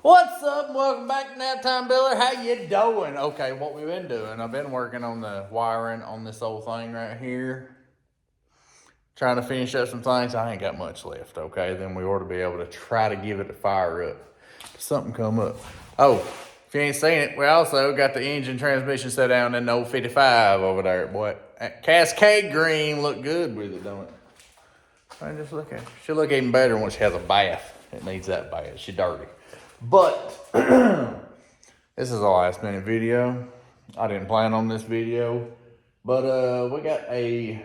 What's up? Welcome back to Naptime Builder. How you doing? Okay, what we've been doing, I've been working on the wiring on this old thing right here. Trying to finish up some things. I ain't got much left, okay? Then we ought to be able to try to give it a fire up. Something come up. Oh, if you ain't seen it, we also got the engine transmission set down in the 055 over there, boy. Cascade green look good with it, don't it? I just look at it. She'll look even better when she has a bath. It needs that bath. She's dirty. But this is a last minute video. I didn't plan on this video, but we got a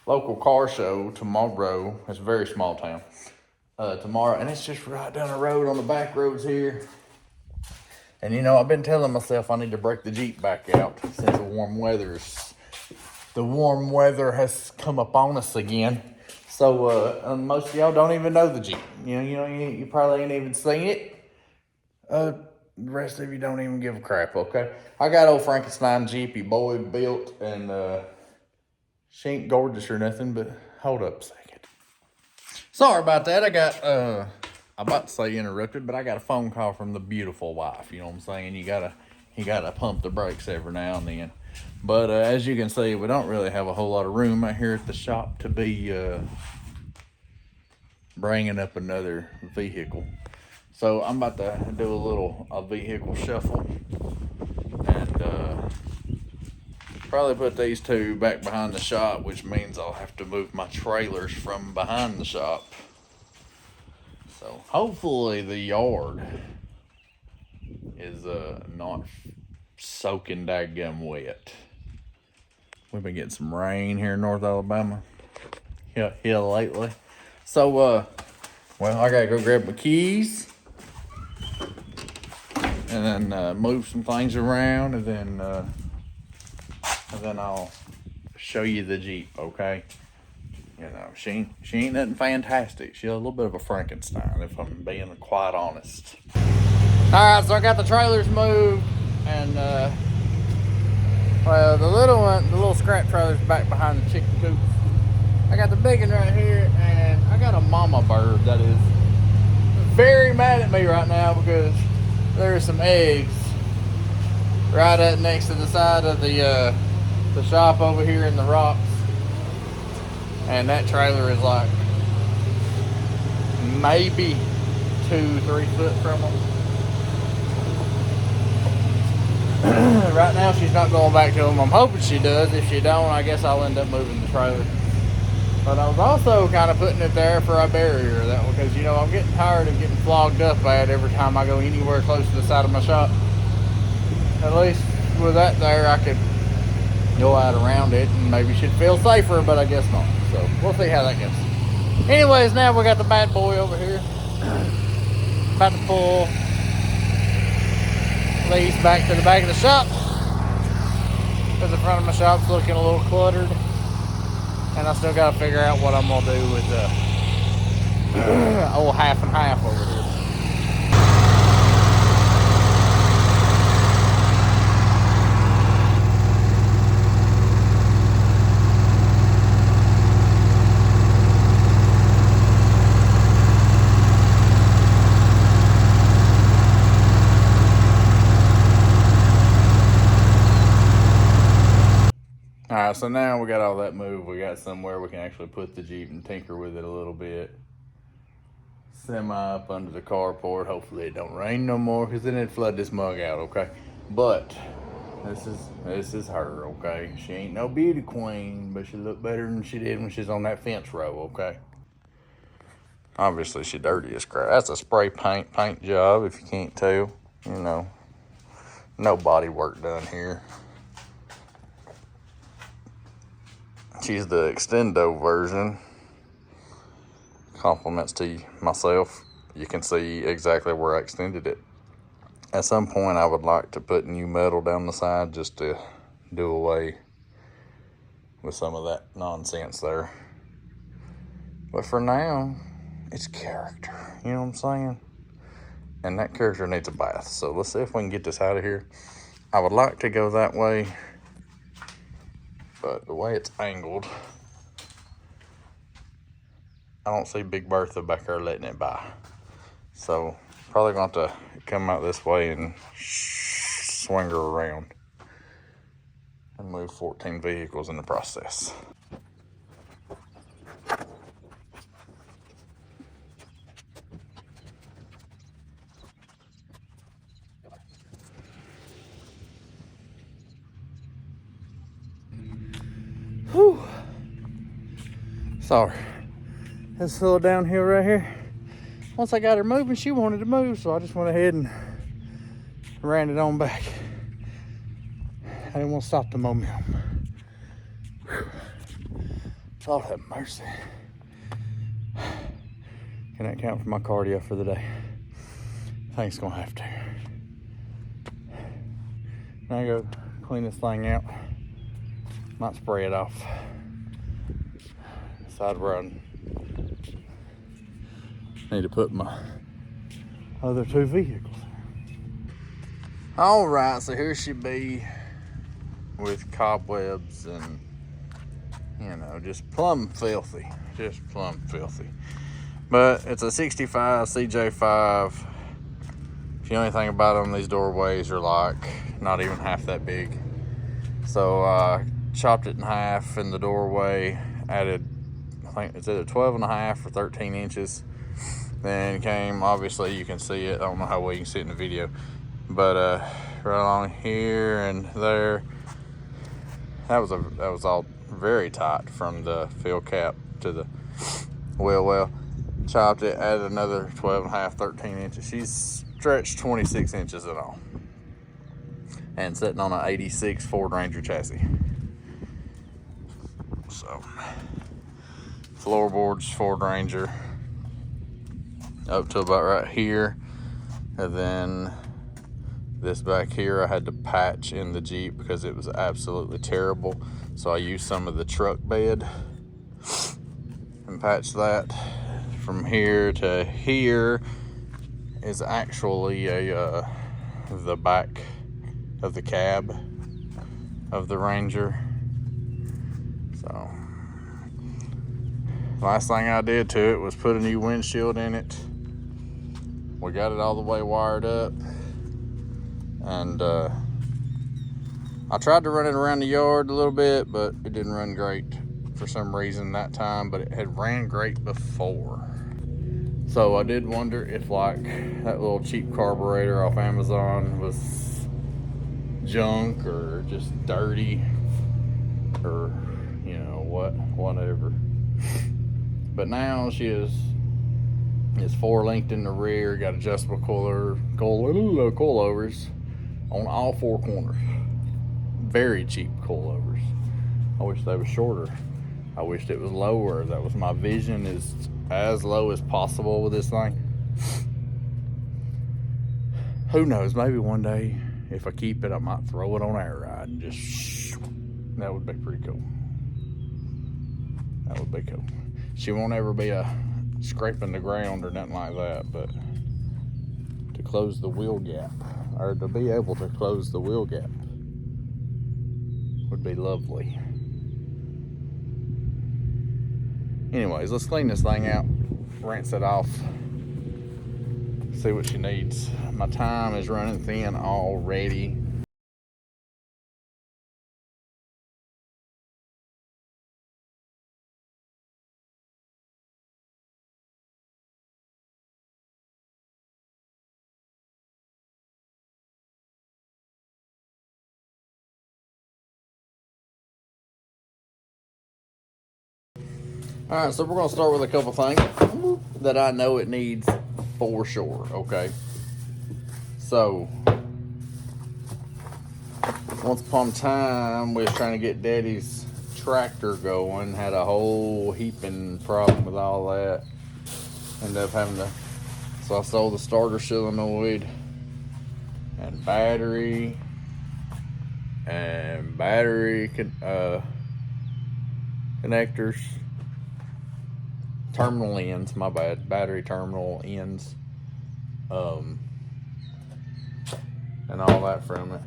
local car show tomorrow. It's a very small town. Tomorrow, and it's just right down the road on the back roads here. And you know, I've been telling myself I need to break the Jeep back out since the warm weather has come upon us again. So most of y'all don't even know the Jeep. You probably ain't even seen it. The rest of you don't even give a crap, okay? I got old Frankenstein Jeepy boy built, and she ain't gorgeous or nothing, but hold up a second. Sorry about that. I got, I'm about to say interrupted, but I got a phone call from the beautiful wife. You know what I'm saying? You gotta pump the brakes every now and then. But as you can see, we don't really have a whole lot of room out here at the shop to be bringing up another vehicle. So I'm about to do a vehicle shuffle and probably put these two back behind the shop, which means I'll have to move my trailers from behind the shop. So hopefully the yard is not soaking daggum wet. We've been getting some rain here in North Alabama here lately. So well, I gotta go grab my keys and then move some things around, and then I'll show you the Jeep, okay? You know, she ain't nothing fantastic. She's a little bit of a Frankenstein, if I'm being quite honest. All right, so I got the trailers moved, and well, the little scrap trailer's back behind the chicken coops. I got the big one right here, and I got a mama bird that is very mad at me right now because there's some eggs right up next to the side of the shop over here in the rocks, and that trailer is like maybe 2-3 foot from them. Right now she's not going back to them. I'm hoping she does. If she don't, I guess I'll end up moving the trailer. But I was also kind of putting it there for a barrier, because, you know, I'm getting tired of getting flogged up at every time I go anywhere close to the side of my shop. At least with that there, I could go out around it and maybe should feel safer, but I guess not. So we'll see how that goes. Anyways, now we got the bad boy over here. About to pull these back to the back of the shop, because the front of my shop's looking a little cluttered. And I still got to figure out what I'm going to do with the old half and half over here. Alright, so now we got all that moved. We got somewhere we can actually put the Jeep and tinker with it a little bit. Semi up under the carport. Hopefully it don't rain no more, because then it'd flood this mug out, okay? But this is her, okay? She ain't no beauty queen, but she look better than she did when she's on that fence row, okay? Obviously she dirty as crap. That's a spray paint job, if you can't tell. You know, no body work done here. She's the extendo version. Compliments to myself. You can see exactly where I extended it. At some point, I would like to put new metal down the side just to do away with some of that nonsense there. But for now, it's character. You know what I'm saying? And that character needs a bath. So let's see if we can get this out of here. I would like to go that way, but the way it's angled, I don't see Big Bertha back there letting it by. So Probably going to have to come out this way and swing her around and move 14 vehicles in the process. Whew. Sorry. This little downhill right here. Once I got her moving, she wanted to move, so I just went ahead and ran it on back. I didn't want to stop the momentum. Lord have mercy. Can that count for my cardio for the day? I think it's gonna have to. Now I go clean this thing out. Might spray it off. Decide where I need to put my other two vehicles. All right, so here she be with cobwebs and, you know, just plumb filthy. Just plumb filthy. But it's a 65 cj5. If you know anything about them, these doorways are like not even half that big. So I chopped it in half in the doorway, added, I think it's either 12.5 or 13 inches. Then came, obviously you can see it, I don't know how well you can see it in the video, but right along here and there, that was all very tight from the fill cap to the wheel well. Chopped it, added another 12.5, 13 inches. She's stretched 26 inches in all. And sitting on an 86 Ford Ranger chassis. So, floorboards, Ford Ranger, up to about right here. And then this back here I had to patch in the Jeep because it was absolutely terrible. So I used some of the truck bed and patched that. From here to here is actually a the back of the cab of the Ranger. So last thing I did to it was put a new windshield in it. We got it all the way wired up, and I tried to run it around the yard a little bit, but it didn't run great for some reason that time, but it had ran great before. So I did wonder if like that little cheap carburetor off Amazon was junk or just dirty or, you know, whatever. But now she is 4-linked in the rear, got adjustable coilovers on all 4 corners. Very cheap coilovers. I wish they were shorter. I wished it was lower. That was my vision, is as low as possible with this thing. Who knows, maybe one day if I keep it I might throw it on air ride and just, that would be pretty cool. That would be cool. She won't ever be scraping the ground or nothing like that, but to close the wheel gap, or to be able to close the wheel gap, would be lovely. Anyways, let's clean this thing out, rinse it off, see what she needs. My time is running thin already. All right, so we're gonna start with a couple things that I know it needs for sure, okay? So, once upon a time, we was trying to get Daddy's tractor going, had a whole heaping problem with all that. Ended up having to, so I sold the starter solenoid and battery connectors. Terminal ends, my bad, battery terminal ends, and all that from it.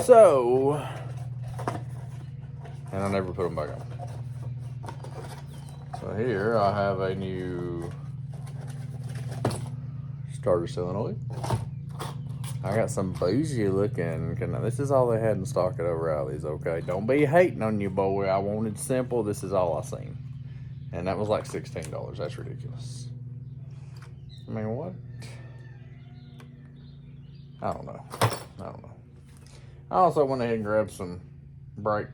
So, and I never put them back on. So here I have a new starter solenoid. I got some bougie looking. This is all they had in stock at O'Reilly's, okay? Don't be hating on you, boy. I wanted simple. This is all I seen. And that was like $16. That's ridiculous. I mean, what? I don't know. I also went ahead and grabbed some brake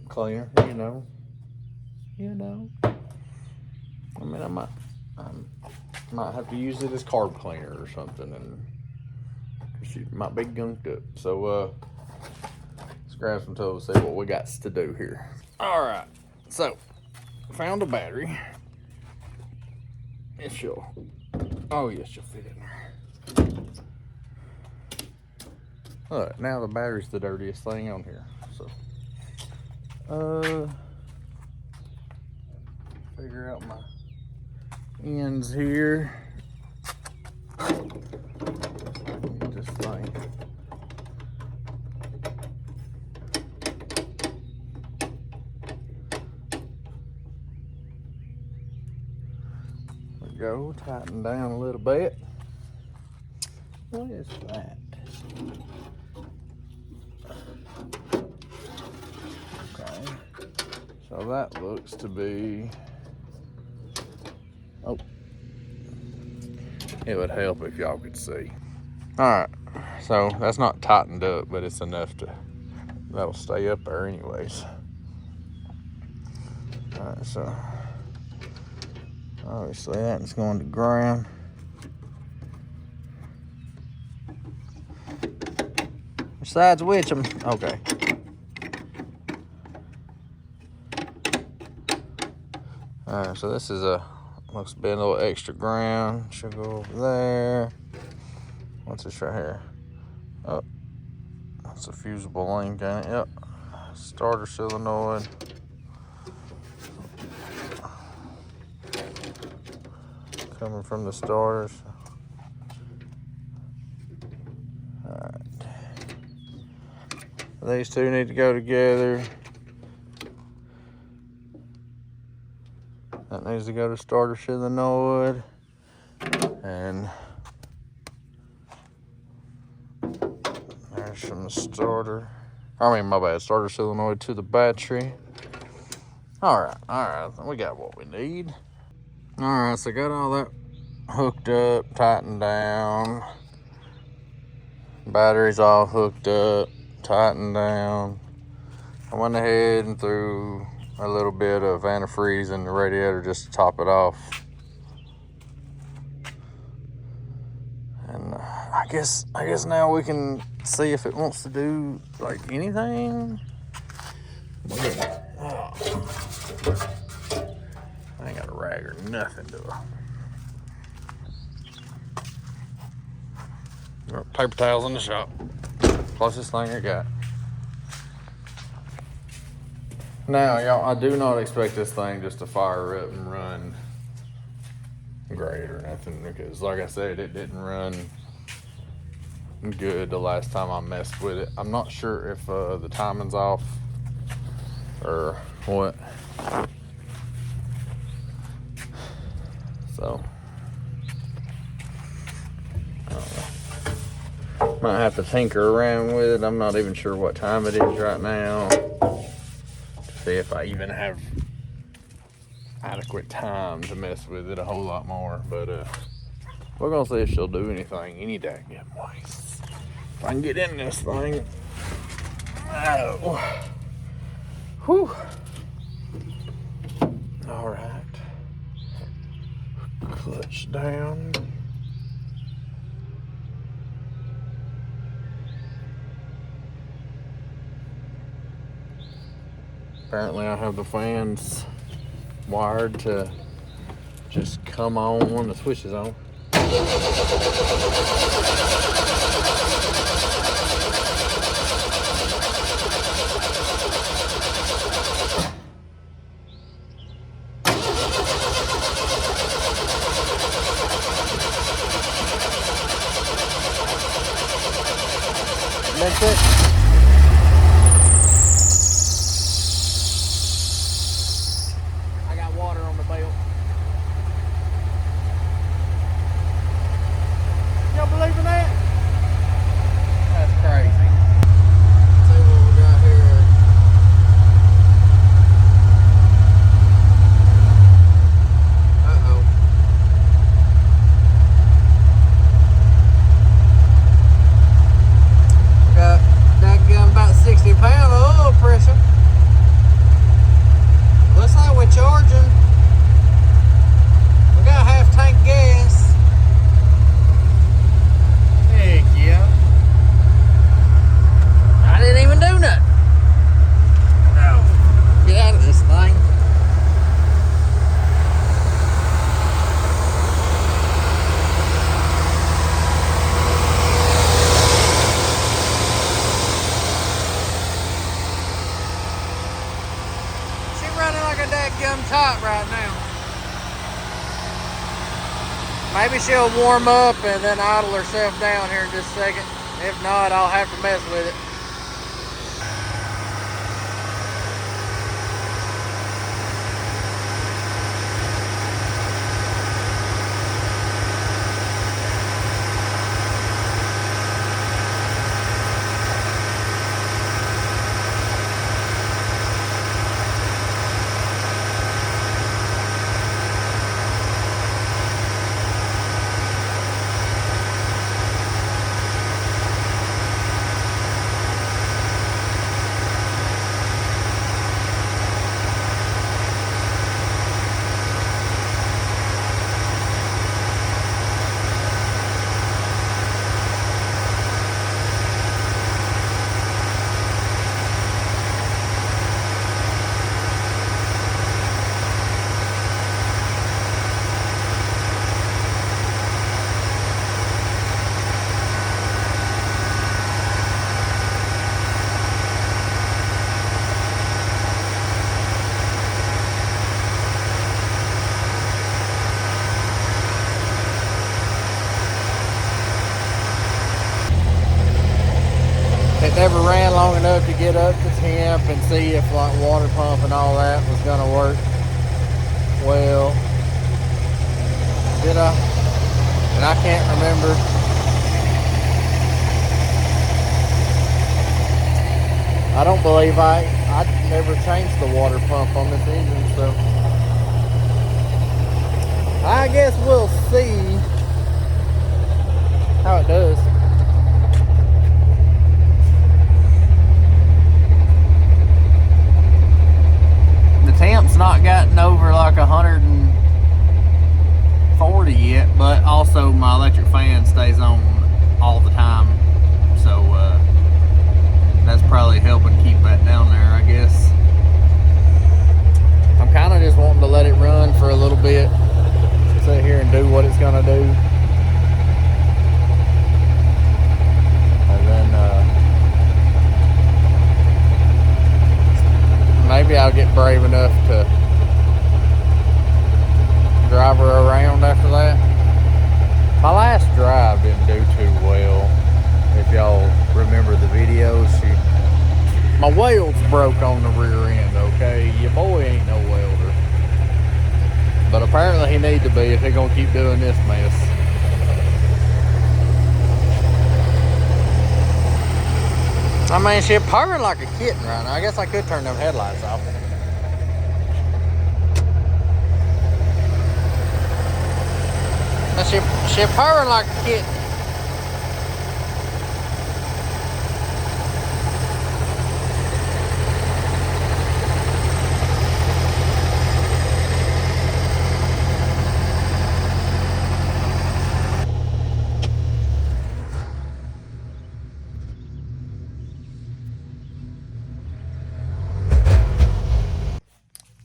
cleaner, you know. I mean, I might have to use it as carb cleaner or something, and she might be gunked up. So, let's grab some tools and see what we got to do here. All right, so found a battery. Oh yes, she'll fit in there. Look, now the battery's the dirtiest thing on here. So, figure out my ends here. Get this thing. There we go, tighten down a little bit. What is that? Okay, so that looks to be, oh, it would help if y'all could see. All right, so that's not tightened up, but it's enough that'll stay up there anyways. All right, so obviously that's going to ground. Besides which, okay. All right, so this is looks to be a little extra ground. Should go over there. What's this right here? Oh, that's a fusible link in it. Yep. Starter solenoid. Coming from the starters. All right. These two need to go together. That needs to go to starter solenoid. And there's from the starter. My bad. Starter solenoid to the battery. All right. We got what we need. All right, so got all that hooked up, tightened down. Batteries all hooked up, tightened down. I went ahead and threw a little bit of antifreeze in the radiator just to top it off. And I guess now we can see if it wants to do like anything. Oh. I ain't got a rag or nothing to it. Paper towels in the shop. Closest thing I got. Now, y'all, I do not expect this thing just to fire up and run great or nothing, because like I said, it didn't run good the last time I messed with it. I'm not sure if the timing's off or what. So, I don't know. Might have to tinker around with it. I'm not even sure what time it is right now. See if I even have adequate time to mess with it a whole lot more. But we're gonna see if she'll do anything any day. If I can get in this thing. Oh. Whew. All right. Clutch down. Apparently I have the fans wired to just come on when the switch is on. That's it. I got water on the belt. Maybe she'll warm up and then idle herself down here in just a second. If not, I'll have to mess with it. It never ran long enough to get up to temp and see if like water pump and all that was gonna work well. Did I? And I can't remember. I don't believe I never changed the water pump on this engine, so I guess we'll see how it does. Temp's not gotten over like 140 yet, but also my electric fan stays on all the time, so that's probably helping keep that down there, I guess. I'm kind of just wanting to let it run for a little bit, sit here and do what it's gonna do, and then maybe I'll get brave enough to drive her around after that. My last drive didn't do too well. If y'all remember the videos, my welds broke on the rear end, okay? Your boy ain't no welder. But apparently he needs to be if they're gonna keep doing this mess. I mean, she's purring like a kitten right now. I guess I could turn them headlights off. But she's purring like a kitten.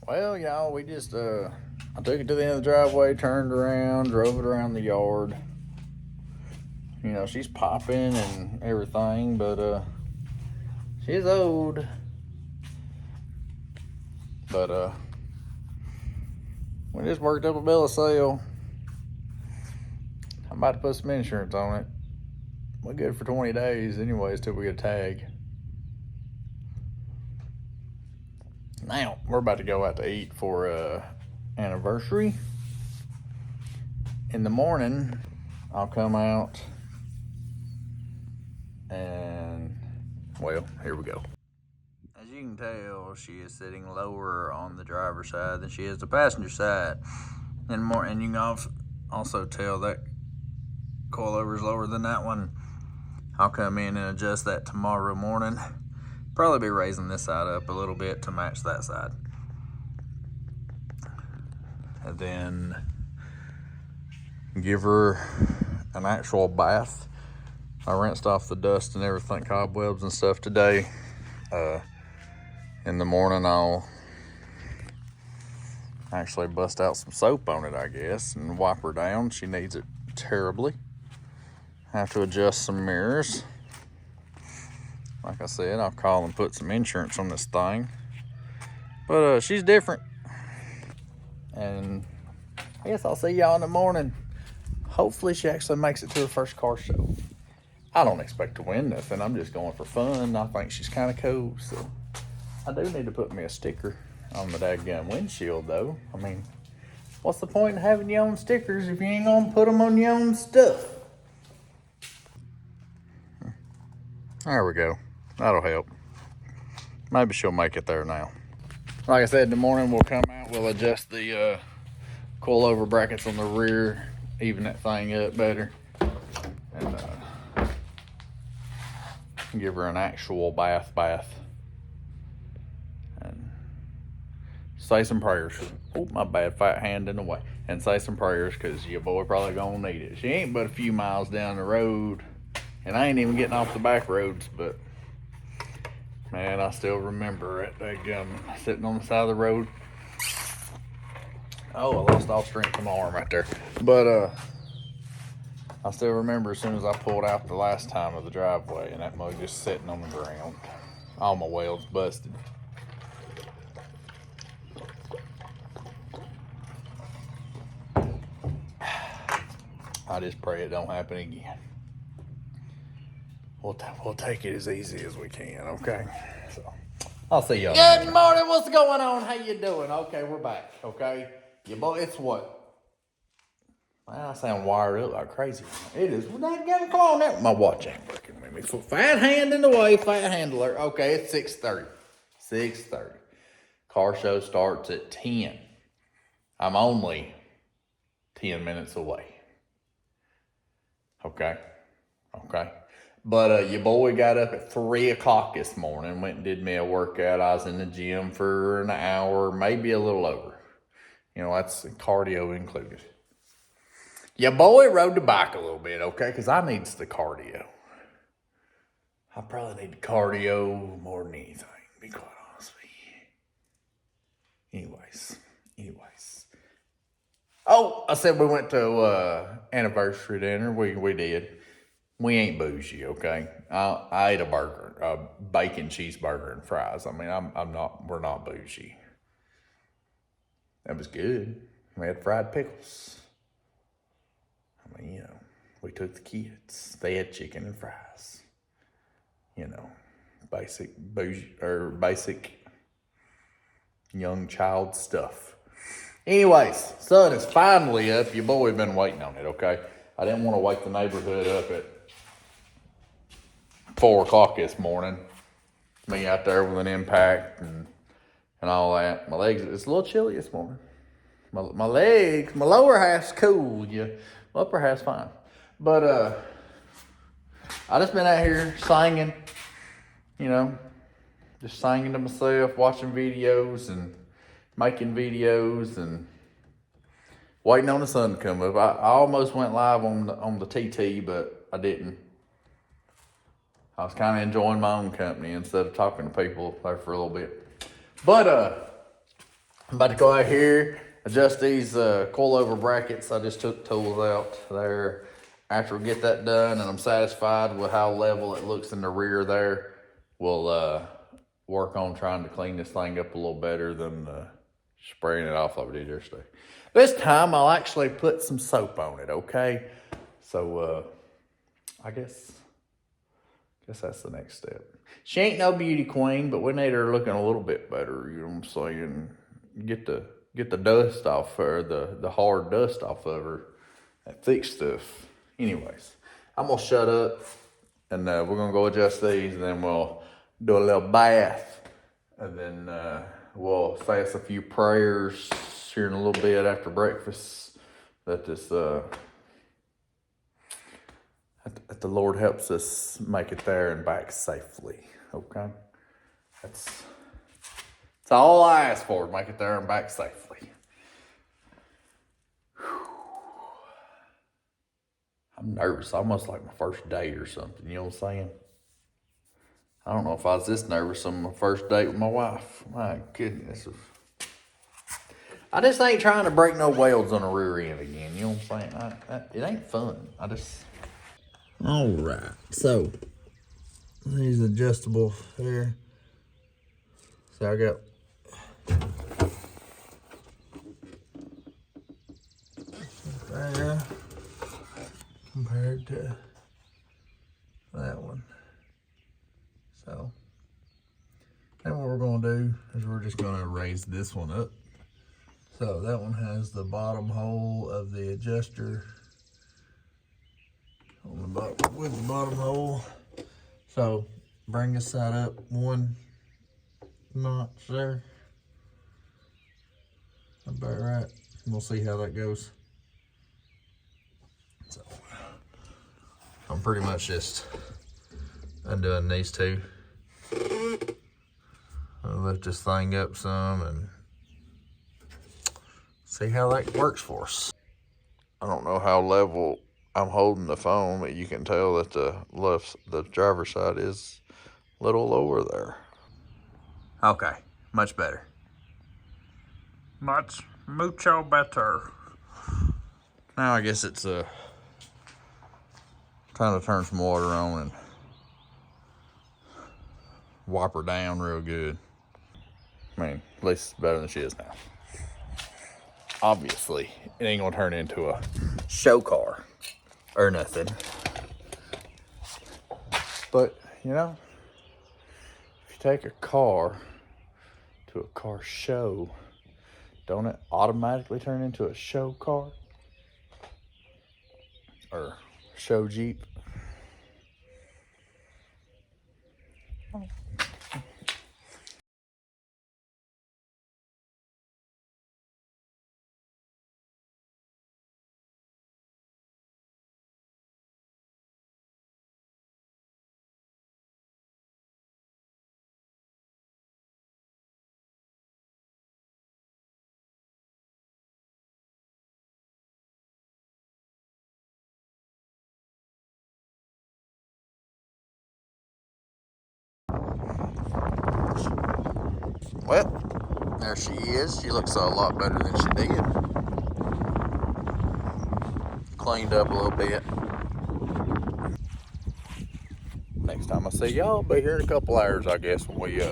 Well, y'all, we just, I took it to the end of the driveway, turned around, drove it around the yard. You know, she's popping and everything, but, she's old. But, we just worked up a bill of sale. I'm about to put some insurance on it. We're good for 20 days anyways till we get a tag. Now, we're about to go out to eat for anniversary. In the morning, I'll come out and, well, here we go. As you can tell, she is sitting lower on the driver's side than she is the passenger side. And you can also tell that coilover is lower than that one. I'll come in and adjust that tomorrow morning. Probably be raising this side up a little bit to match that side. And then give her an actual bath. I rinsed off the dust and everything, cobwebs and stuff today. In the morning, I'll actually bust out some soap on it, I guess, and wipe her down. She needs it terribly. Have to adjust some mirrors. Like I said, I'll call and put some insurance on this thing. But she's different. And I guess I'll see y'all in the morning. hopefully she actually makes it to her first car show. I don't expect to win nothing. I'm just going for fun. I think she's kind of cool, so I do need to put me a sticker on the daggum windshield, though. I mean, what's the point in having your own stickers if you ain't gonna put them on your own stuff? There we go. That'll help. Maybe she'll make it there now. Like I said, in the morning we'll come out, we'll adjust the coilover brackets on the rear, even that thing up better, and give her an actual bath. And say some prayers. Oh, my bad, fat hand in the way. And say some prayers, because your boy probably gonna need it. She ain't but a few miles down the road, and I ain't even getting off the back roads, but man, I still remember it. Sitting on the side of the road. Oh, I lost all strength in my arm right there. But I still remember as soon as I pulled out the last time of the driveway, and that mug just sitting on the ground. All my welds busted. I just pray it don't happen again. We'll take it as easy as we can, okay? So, I'll see y'all. Good morning, what's going on? How you doing? Okay, we're back, okay? Your boy, it's what? I sound wired up like crazy. It is. Come on now. My watch ain't working with me. Fat hand in the way, fat handler. Okay, it's 6:30. 6:30. Car show starts at 10. I'm only 10 minutes away. Okay. But your boy got up at 3 o'clock this morning, went and did me a workout. I was in the gym for an hour, maybe a little over. You know, that's cardio included. Your boy rode the bike a little bit, okay? Because I needs the cardio. I probably need the cardio more than anything, to be quite honest with you. Anyways. Oh, I said we went to anniversary dinner. We did. We ain't bougie, okay? I ate a burger, a bacon cheeseburger and fries. I mean, we're not bougie. That was good. We had fried pickles. I mean, you know, we took the kids. They had chicken and fries. You know, basic bougie, or basic young child stuff. Anyways, sun is finally up. Your boy been waiting on it, okay? I didn't want to wake the neighborhood up at 4 o'clock this morning. Me out there with an impact and all that. My legs, it's a little chilly this morning. My legs, my lower half's cool, yeah. My upper half's fine. But I just been out here singing, you know, just singing to myself, watching videos and making videos and waiting on the sun to come up. I almost went live on the TT, but I didn't. I was kind of enjoying my own company instead of talking to people there for a little bit. But I'm about to go out here, adjust these coilover brackets. I just took tools out there. After we get that done and I'm satisfied with how level it looks in the rear there, we'll work on trying to clean this thing up a little better than spraying it off like we did yesterday. This time I'll actually put some soap on it, okay? So I guess that's the next step. She ain't no beauty queen, but we need her looking a little bit better, you know what I'm saying? Get the dust off her, the hard dust off of her, that thick stuff. Anyways, I'm gonna shut up and we're gonna go adjust these and then we'll do a little bath and then we'll say us a few prayers here in a little bit after breakfast that this that the Lord helps us make it there and back safely, okay? That's all I ask for, make it there and back safely. Whew. I'm nervous, almost like my first date or something, you know what I'm saying? I don't know if I was this nervous on my first date with my wife. My goodness. I just ain't trying to break no welds on the rear end again, you know what I'm saying? It ain't fun, All right, so these adjustable here. So I got there. compared to that one. So, and what we're gonna do is we're just gonna raise this one up. So that one has the bottom hole of the adjuster on the bottom, with the bottom hole. So bring this side up one notch there. About right. And we'll see how that goes. So I'm pretty much just undoing these two. I'll lift this thing up some and see how that works for us. I don't know how level I'm holding the phone, but you can tell that the driver's side is a little lower there. Okay, much better. Mucho better. Now I guess it's trying to turn some water on and wipe her down real good. I mean, at least it's better than she is now. Obviously, it ain't gonna turn into a show car or nothing. But, you know, if you take a car to a car show, don't it automatically turn into a show car? Or show Jeep? Well, there she is. She looks a lot better than she did. Cleaned up a little bit. Next time I see y'all, I'll be here in a couple hours, I guess, when we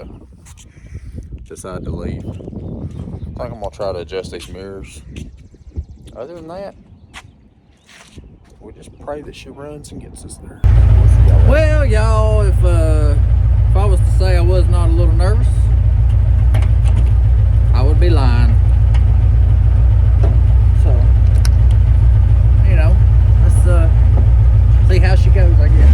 decide to leave. I think I'm gonna try to adjust these mirrors. Other than that, we just pray that she runs and gets us there. Well, y'all, if I was to say I was not a little nervous, I would be lying. So, you know, let's see how she goes, I guess.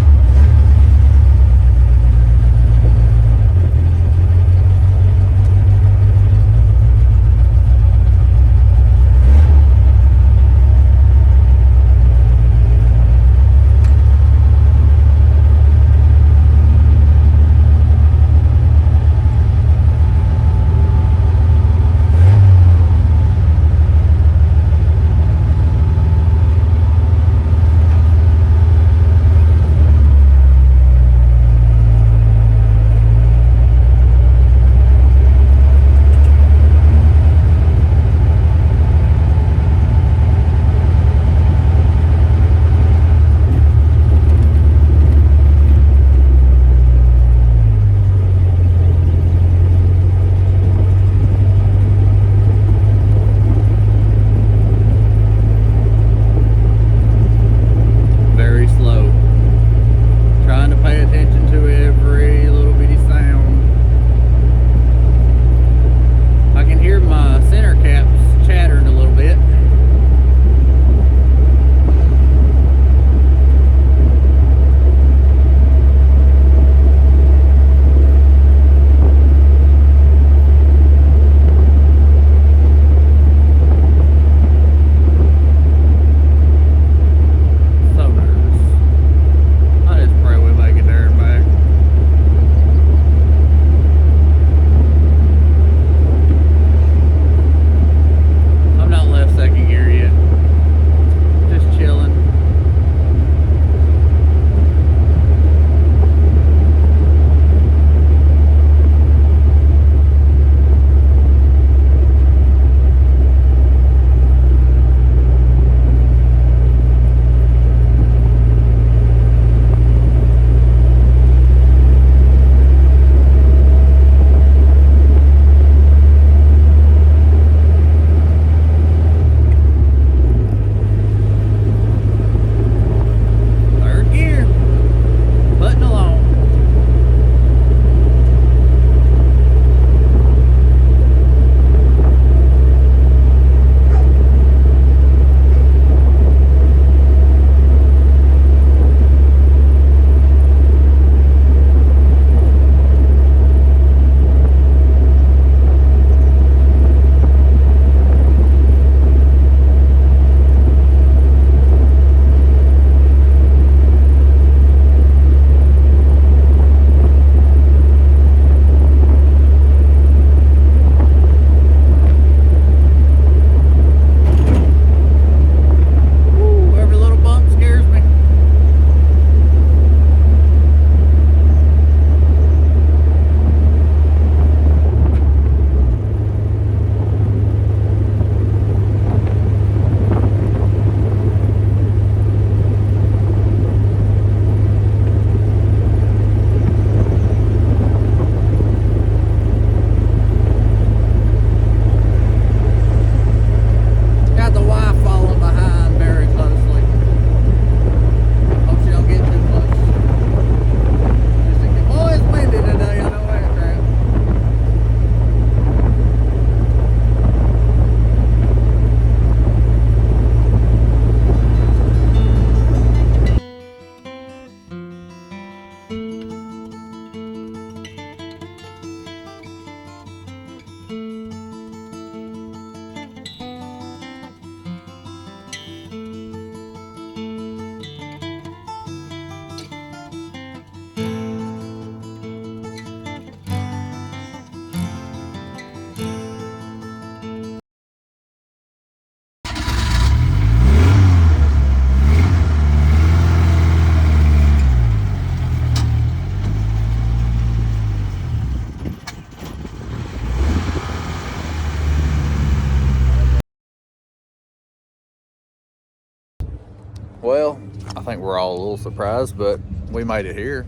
think we're all a little surprised, but we made it here.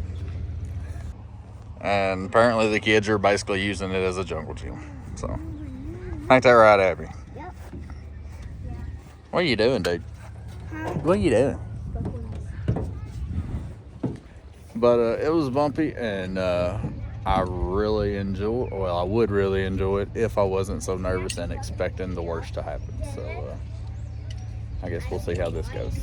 And apparently the kids are basically using it as a jungle gym. So, ain't that right, Abby? Yep. What are you doing, dude? What are you doing? But it was bumpy, and I really enjoy. Well, I would really enjoy it if I wasn't so nervous and expecting the worst to happen. So I guess we'll see how this goes.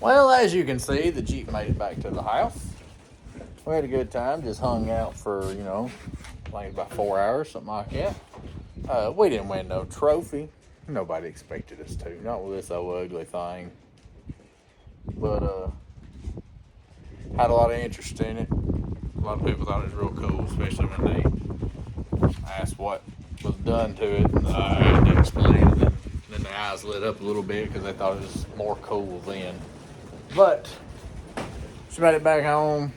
Well, as you can see, the Jeep made it back to the house. We had a good time, just hung out for, like about 4 hours, something like that. We didn't win no trophy. Nobody expected us to, not with this old ugly thing. But had a lot of interest in it. A lot of people thought it was real cool, especially when they asked what was done to it. And I had to explain it. And then their eyes lit up a little bit because they thought it was more cool then. But she made it back home.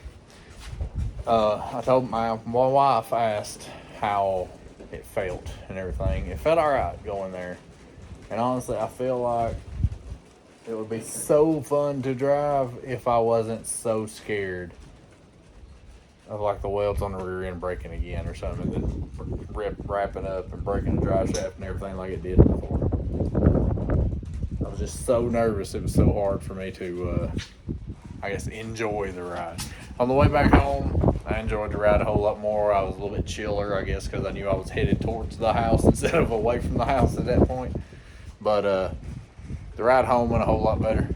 I told my wife, asked how it felt and everything. It felt all right going there. And honestly, I feel like it would be so fun to drive if I wasn't so scared of like the welds on the rear end breaking again or something, then wrapping up and breaking the drive shaft and everything like it did before. I was just so nervous. It was so hard for me to, I guess, enjoy the ride. On the way back home, I enjoyed the ride a whole lot more. I was a little bit chiller, I guess, because I knew I was headed towards the house instead of away from the house at that point. But the ride home went a whole lot better.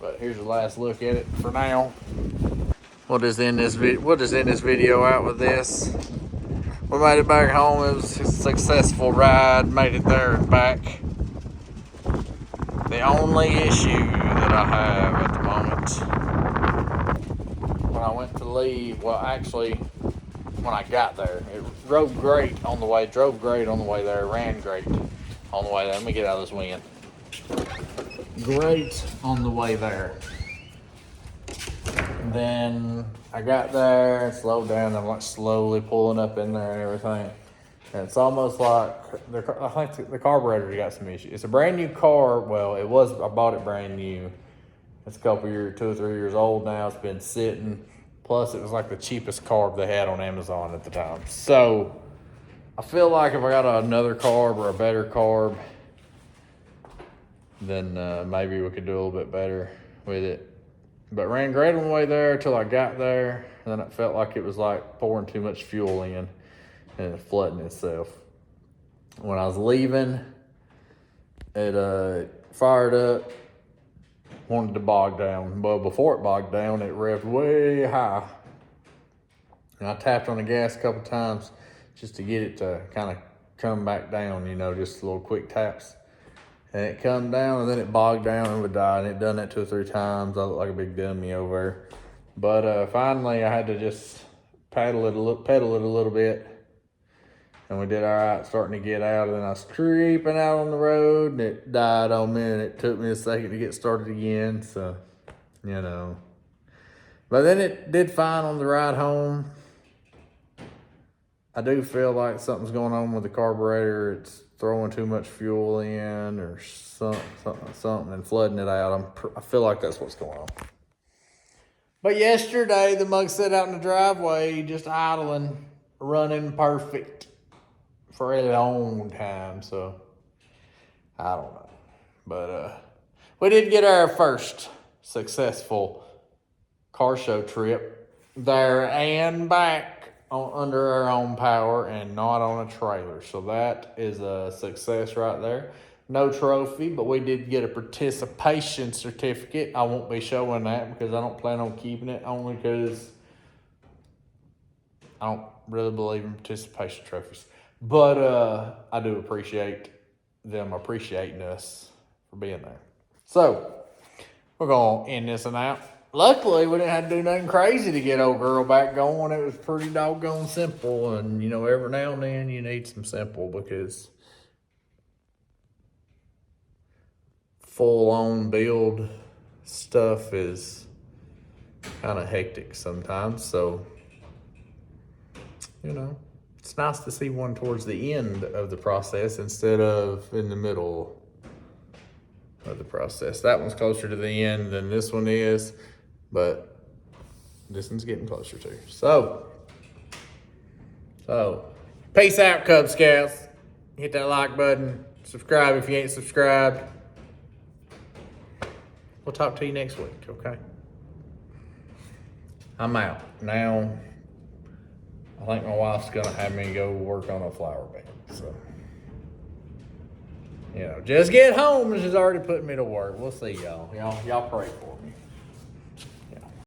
But here's the last look at it for now. We'll just end this video out with this. We made it back home. It was a successful ride. Made it there and back. The only issue that I have at the moment, when I went to leave, well, actually, when I got there, it drove great on the way there, ran great on the way there. Let me get out of this wind. Great on the way there. Then I got there and slowed down. I'm like slowly pulling up in there and everything. And it's almost like I think the carburetor's got some issues. It's a brand new car. Well, it was. I bought it brand new. It's a couple years, 2 or 3 years old now. It's been sitting. Plus, it was like the cheapest carb they had on Amazon at the time. So I feel like if I got another carb or a better carb, then maybe we could do a little bit better with it. But ran great on the way there till I got there. And then it felt like it was like pouring too much fuel in and it flooding itself. When I was leaving, it fired up, wanted to bog down. But before it bogged down, it revved way high. And I tapped on the gas a couple times just to get it to kind of come back down, just little quick taps. And it come down and then it bogged down and would die. And it done that 2 or 3 times. I look like a big dummy over there. But finally I had to just pedal it a little bit. And we did all right, starting to get out. And then I was creeping out on the road and it died on me. And it took me a second to get started again. So, you know. But then it did fine on the ride home. I do feel like something's going on with the carburetor. It's throwing too much fuel in or something and flooding it out. I feel like that's what's going on. But yesterday, the mug sat out in the driveway, just idling, running perfect for a long time. So, I don't know. But we did get our first successful car show trip there and back under our own power and not on a trailer. So that is a success right there. No trophy, but we did get a participation certificate. I won't be showing that because I don't plan on keeping it, only because I don't really believe in participation trophies. But I do appreciate them appreciating us for being there. So we're going to end this one out. Luckily, we didn't have to do nothing crazy to get old girl back going. It was pretty doggone simple. And, you know, every now and then you need some simple because full-on build stuff is kind of hectic sometimes. So, you know, it's nice to see one towards the end of the process instead of in the middle of the process. That one's closer to the end than this one is. But this one's getting closer too. So, peace out, Cub Scouts. Hit that like button. Subscribe if you ain't subscribed. We'll talk to you next week, okay? I'm out. Now, I think my wife's going to have me go work on a flower bed. So, you know, just get home and she's already putting me to work. We'll see y'all. Y'all pray for me.